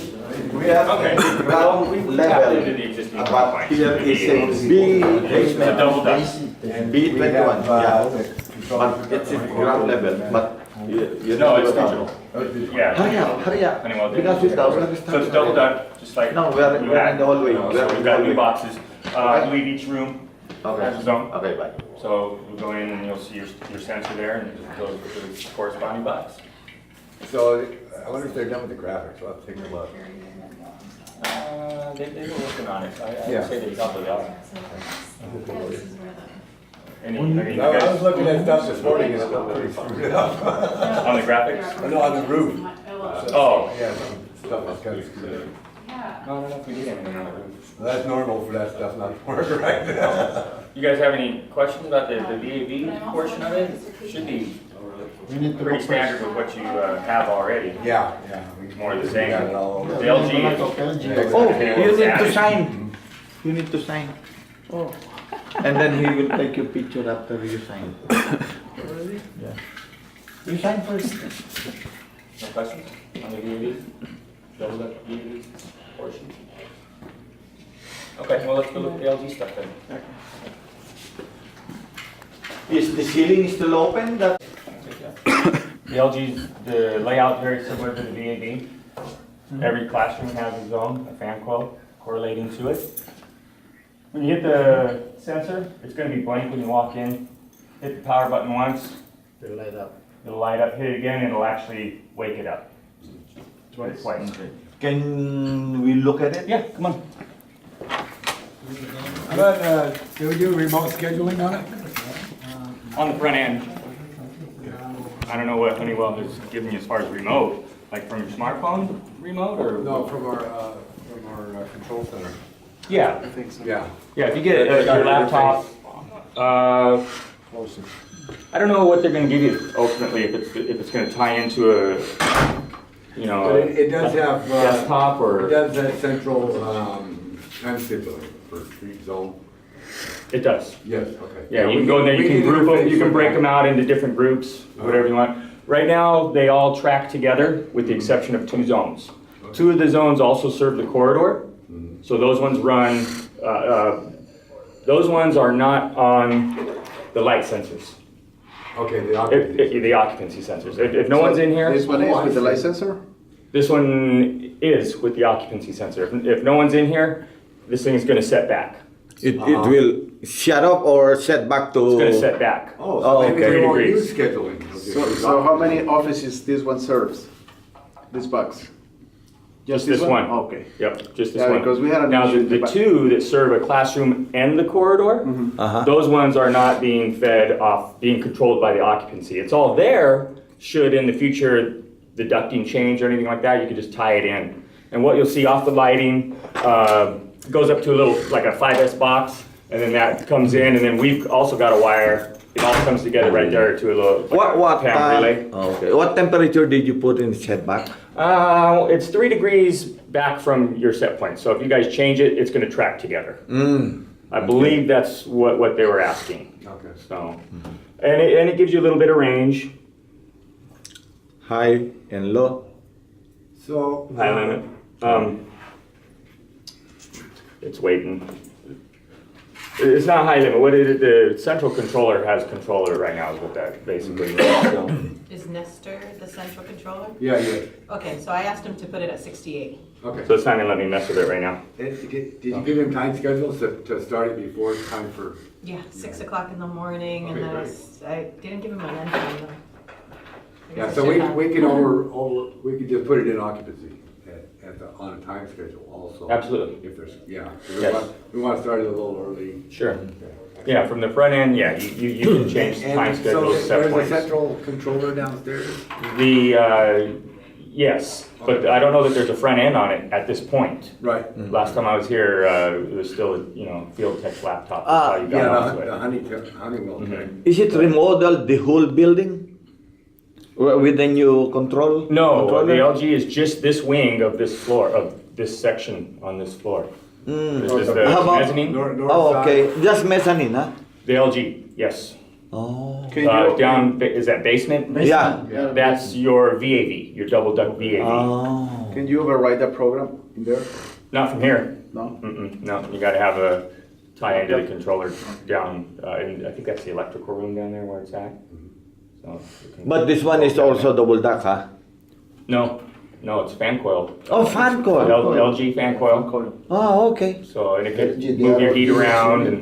We have Okay. ground We level, tapped into the existing but compliance. here it says B It's a double duck. B21, yeah. But it's in ground level, but you No, know it's about- digital. Yeah. Hurry up. Honeywell did. Because So it's double duck, just like. No, we are you in had, the hallway. you know, We are So in we've the got new hallway. boxes. I believe each room has a zone. Okay, bye. So we'll go in and you'll see your sensor there and it goes to the corresponding box. So I wonder if they're done with the graphics. I'll have to take a look. They were working on it. I Yeah. would say they probably are. Any, I mean, you I was guys, looking at stuff this morning and it looked pretty screwed up. on the graphics? No, on the roof. Oh. Yeah, some stuff was kind of screwed up. No, I don't know if we did anything on the roof. Well, that's normal for that stuff not to work right now. You guys have any questions about the VAV portion of it? Should be pretty standard with what you have already. Yeah. More of the same. We got it all over. The LG is. Oh, you need to sign. You need to sign. Oh. And then he will take your picture after you sign. Yeah. You sign first. No questions on the VAV? Double that VAV portion? Okay, well, let's go look at the LG stuff then. Is the ceiling still open? That The LG's, the layout very similar to the VAV. Every classroom has its own, a fan coil correlating to it. When you hit the sensor, it's going to be blank when you walk in. Hit the power button once, will light up. it'll light up. Hit it again, and it'll actually wake it up. Twice. Can we look at it? Yeah, come on. But, do we do remote scheduling on it? On the front end, I don't know what Honeywell has given you as far as remote, like from your smartphone remote or? No, from our control center. Yeah, Yeah. yeah. If you get your laptop, I don't know what they're going to give you ultimately. If it's going to tie into a, you know, But it does have, desktop it or does that central time scheduling for each zone. it does. Yes, okay. Yeah, you can go in there. You can group them. You can break them out into different groups, whatever you want. Right now, they all track together, with the exception of two zones. Two of the zones also serve the corridor. So those ones run, those ones are not on the light sensors, Okay, the occupancy. the occupancy sensors. If no one's in here, This one is with the light sensor? this one is with the occupancy sensor. If no one's in here, this thing is going to set back. It will shut up or set back to. It's going to set back. Oh, Oh, so maybe okay. they won't 3 use degrees. scheduling. So how many offices this one serves? This box? Just this one. Okay. Yep, just this Yeah, one. because we had an Now, issue the with- two that serve a classroom and the corridor, Uh-huh. those ones are not being fed off, being controlled by the occupancy. It's all there, should in the future the ducting change or anything like that, you could just tie it in. And what you'll see off the lighting goes up to a little, like a 5S box, and then that comes in, and then we've also got a wire. It all comes together right there to a little What PAM relay. okay. What temperature did you put in the set back? It's 3 degrees back from your set point. So if you guys change it, it's going to track together. I believe that's what they were asking. Okay. So, and it gives you a little bit of range, High and low. So. high limit. It's waiting. It's not high limit. What is it? The central controller has controller right now. Is what that basically means. So, Is Nestor the central controller? Yeah, yeah, Okay, so I asked him to put it at 68. okay. so it's not gonna let me mess with it right now. Did you give him time schedules to start it before it's time for? Yeah, 6 o'clock in the morning, and Okay, then great. I didn't give him an end time though. I Yeah, guess so I we should have. can we could just put it in occupancy on a time schedule also. Absolutely. If there's, yeah. Yes. We want to start it a little early. Sure. Okay. Yeah, from the front end, yeah, you can change the time schedule So set there's a points. central controller downstairs? Yes, but I don't know that there's a front end on it at this point. Right. Last time I was here, it was still, Field Tech's laptop. That's how you got Yeah, onto it. the Honeywell tech. Is it remodeled the whole building? With the new control? No, controller? the LG is just this wing of this floor, of this section on this floor. This is the How about- mezzanine. North Oh, side. okay. Just mezzanine, huh? The LG, yes. Oh. Down, is that basement? Yeah. That's your VAV, your double duct VAV. Oh. Can you override that program in there? Not from here. No? No, you gotta have a tie into the controller down, I think that's the electrical room down there where it's at. So you can- But this one is also double duct, huh? No, it's fan coil. Oh, fan coil. LG fan coil. Oh, okay. So, and it could move your heat around and,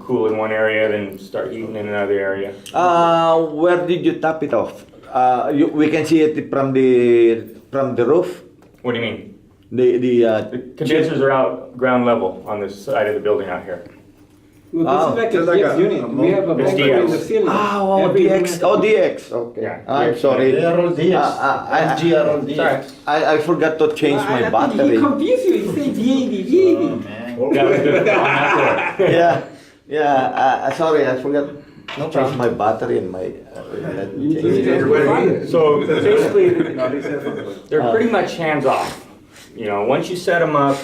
cool in one area, then start heating in another area. Where did you top it off? We can see it from the roof. What do you mean? The Condensers are out ground level on this side of the building out here. Well, Oh. this is Just like like a a- DX unit. We have a It's bunker in the DX. ceiling. Every DX. room Oh, has a- DX. Okay. Yeah, I'm DX. sorry. They are all DX. LG are all DX. I forgot to change my I think he battery. confused you. He said VAD. Oh, man. That was good. On that floor. Yeah. Sorry, I forgot to change my battery in my. You're ready. So basically, No, he said something. they're pretty much hands off. Once you set them up,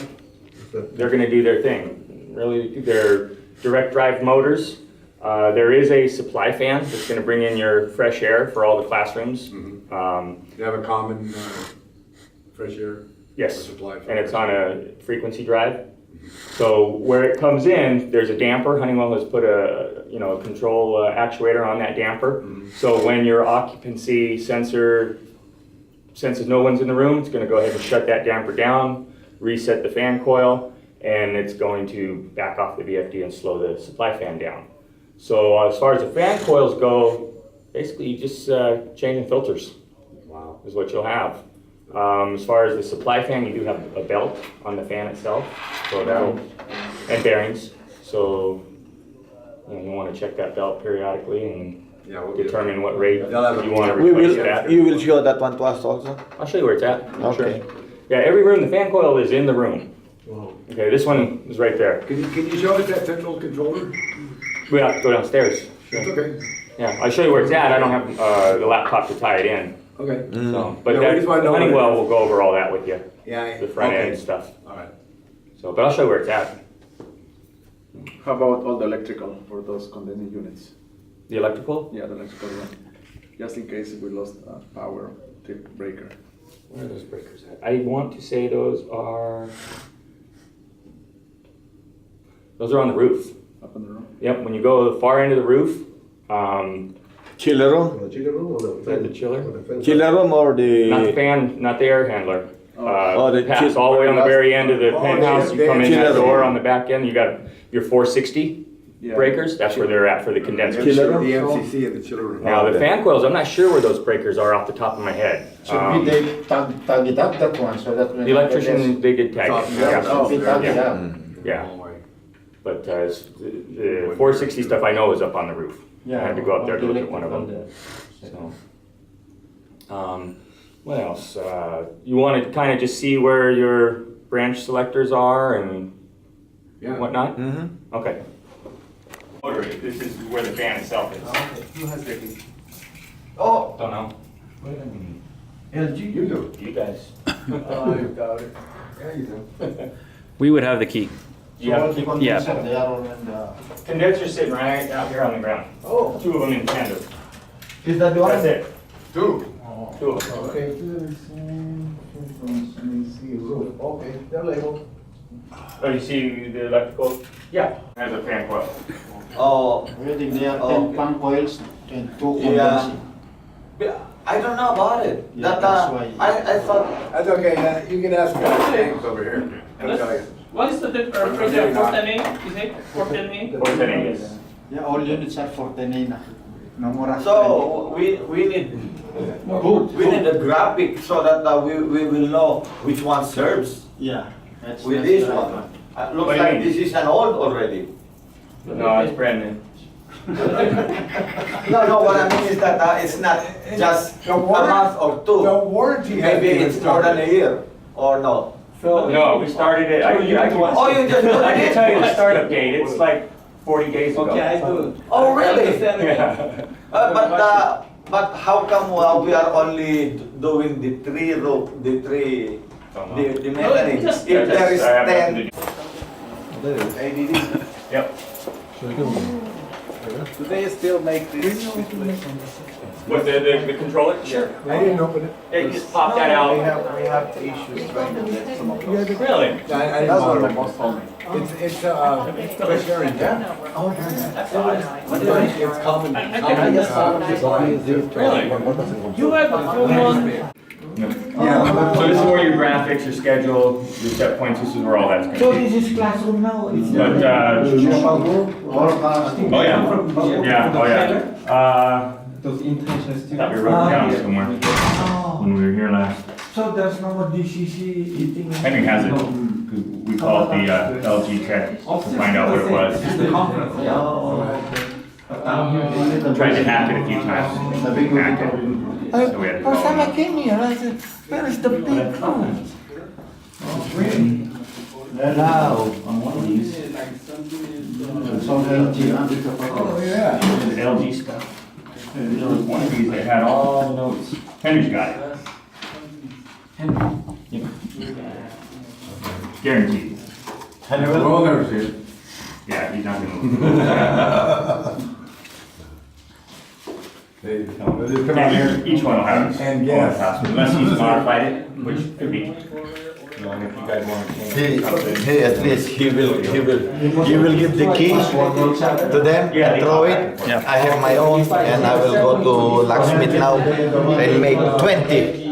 they're gonna do their thing. Really, they're direct drive motors. There is a supply fan that's gonna bring in your fresh air for all the classrooms. You have a common fresh air? Yes, Supply for and it's on a frequency drive. So where it comes in, there's a damper. Honeywell has put a control actuator on that damper. So when your occupancy sensor senses no one's in the room, it's going to go ahead and shut that damper down, reset the fan coil, and it's going to back off the VFD and slow the supply fan down. So as far as the fan coils go, basically you just changing filters. Wow. Is what you'll have. As far as the supply fan, you do have a belt on the fan itself, so that'll, and bearings. So you want to check that belt periodically and Yeah, we'll get it. determine what rate They'll have a- you want to We replace will. it at. You will show that one to us also. I'll show you where it's at. Okay. Sure. Yeah, every room, the fan coil is in the room. Wow. Okay, this one is right there. Can you show us that central controller? We have to go downstairs. That's okay. Yeah, I'll show you where it's at. I don't have the laptop to tie it in. Okay. So, but Yeah, we just wanna know what it Honeywell is. will go over all that with you, Yeah. the front okay. end stuff. All right. So, but I'll show you where it's at. How about all the electrical for those condensing units? The electrical? Yeah, the electrical one. Just in case we lost power, take breaker. Where are those breakers at? I want to say those are on the roof. Up on the room. Yep, when you go the far end of the roof, Chiller room. is that the chiller? Chiller room or Not the the. fan, not the air handler. Oh, the Pass chill- all the way on the very end of the Oh, penthouse, you yeah, come in chiller that door room. on the back end, you got your 460 Yeah. breakers, that's where they're at for the condensers. Chiller room? The MCC and the chiller room. Now, the Okay. fan coils, I'm not sure where those breakers are off the top of my head. Should we they tag it up that one so that when The electrician, they did tag it, Yeah. yeah. we tag it up. Yeah. Long way. But the 460 stuff I know is up on the roof. I had to go up there to look at one of them. So, what else? You want to kind of just see where your branch selectors are and Yeah. whatnot? Mm-hmm. Okay. This is where the fan itself is. Who has the key? Oh, Don't know. Wait a minute. LG? You do. You guys. Oh, you got it. Yeah, you do. We would have the key. So all the condenser, they are all in the... Condenser's sitting right out here on the ground. Oh. Two of them in tandem. is that the one? That's it. Two. Two of them. Okay. Okay, they're labeled. Oh, you see the electrical? Yeah. There's a fan coil. Oh, Really, they are Oh. 10 fan coils and 2 yeah. condensing. I don't know about it. Yeah, That that's why. I thought. That's okay, you can ask James over here. He'll tell you. What is the pressure? 410A, is it? 410A? 410A, yes. Yeah, all units are 14A na. No more. So we need a graphic so that we will know which one serves Yeah. That's with that's this right. one. What Looks do you like mean? this is an old already. No, it's brand new. No, what I mean is that it's not just The a warranty- month or The two. warranty has Maybe been it's more than a year, or no? No, we started it, Oh, you just put I it can in? tell you the startup date, it's like 40 days ago. Okay, I do. Oh, really? Yeah. But how come we are only doing the three roof, the three, Don't know. the mechanism? just- If there is I have 10, nothing to do. ADD. Yep. Do they still make this? With the controller? Sure. I didn't open it. Hey, just pop that out. We have issues trying to get some of those. Really? I didn't That's what want the boss told me. It's fresh air in there. Oh, That's all. It's common. I just saw this Really? You have a full month. Yeah. So this is where your graphics, your schedule, your set points, this is where all that's So gonna be. this is classroom now? It's But, oh yeah, yeah, oh yeah. Those intentions too. Thought we wrote it down somewhere Oh, when we were here last. so there's no more DCC eating? Henry has it, 'cause we called the LG tech to find out what it was. Oh, okay. Tried to hack it a few times, couldn't hack it. So we had to First time I call. came here, I said, where is the big room? Wow, on one of these. Oh, yeah. This is LG stuff. There was one of these that had all the notes. Henry's got it. Yep. Guaranteed. We'll never see it. Yeah, he's not gonna move. They come out here. Each one will have it. And All gas. the passwords, unless he's modified it, which could be. You know, and if you guys want to change something. Hey, at least he will give the keys to them, Yeah, they throw come it. back and forth. I have my own and I will go to locksmith now and make 20.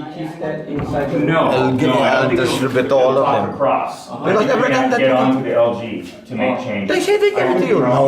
No, I'll distribute all of them. Across. Because every time You can't that get you- onto the LG to make changes. They say they give it to you. No.